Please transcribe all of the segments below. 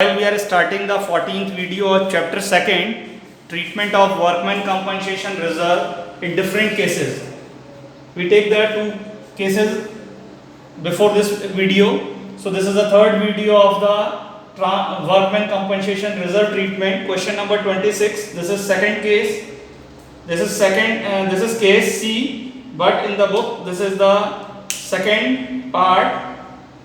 While we are starting the 14th video of chapter 2nd, treatment of workman compensation reserve in different cases. We take the two cases before this video. So this is the third video of the workman compensation reserve treatment. Question number 26. This is second case. This is case C, but in the book this is the second part.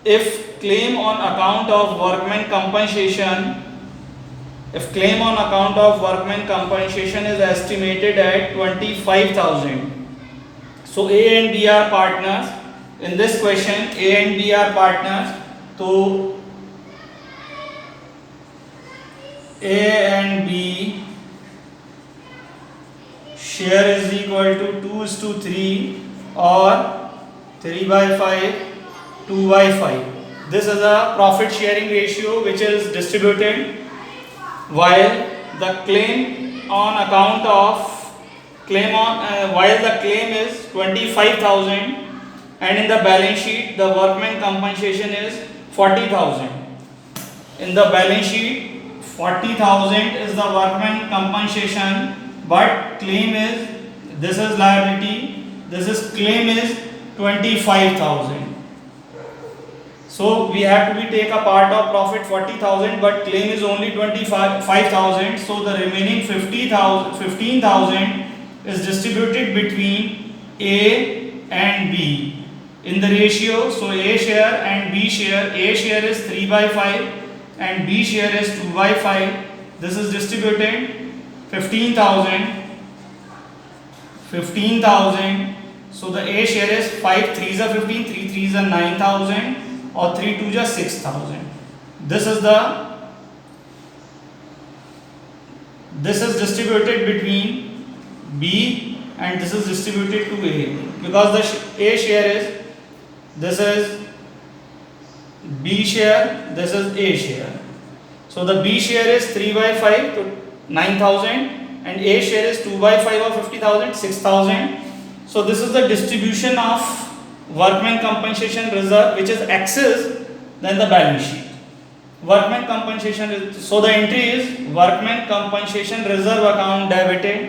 If claim on account of workman compensation, is estimated at 25,000. So A and B are partners. In this question, A and B are partners. So A and B share is equal to 2:3 or 3/5, 2/5. This is a profit sharing ratio which is distributed while the claim on account of while the claim is 25,000 and in the balance sheet the workman compensation is 40,000. In the balance sheet 40,000 is the workman compensation, but claim is, this is liability, claim is 25,000. So we have to take a part of profit 40,000, but claim is only 25,000. So the remaining 15,000 is distributed between A and B in the ratio. So A share and B share. A share is 3/5 and B share is 2/5. This is distributed 15,000. So the A share is 5 3s are 15, 3 3s are 9,000. Or 3 2 just 6,000. This is distributed between B and this is distributed to A, because the A share is, this is B share, this is A share. So the B share is 3/5 to 9,000 and A share is 2/5 of 50,000, 6,000. So this is the distribution of workman compensation reserve, which is excess than the balance sheet. Workman compensation so the entry is workman compensation reserve account debited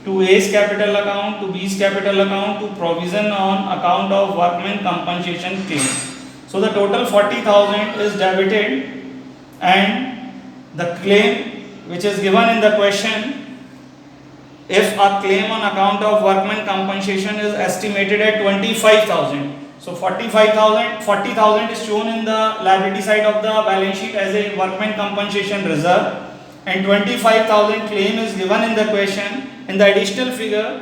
to A's capital account, to B's capital account, to provision on account of workman compensation claim. So the total 40,000 is debited, and the claim which is given in the question, if a claim on account of workman compensation is estimated at 25,000. So 40,000 is shown in the liability side of the balance sheet as a workman compensation reserve, and 25,000 claim is given in the question. In the additional figure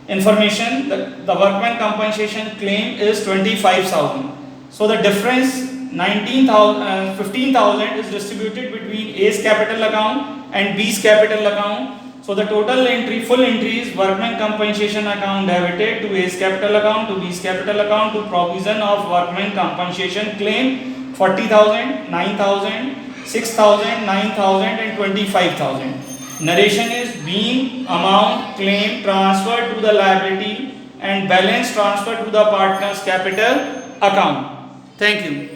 information, the workman compensation claim is 25,000. So the difference 15,000 is distributed between A's capital account and B's capital account. So the total entry, full entry is workman compensation account debited to A's capital account, to B's capital account, to provision of workman compensation claim 40,000, 9,000, 6,000, 9,000 and 25,000. Narration is being amount claim transferred to the liability and balance transferred to the partner's capital account. Thank you.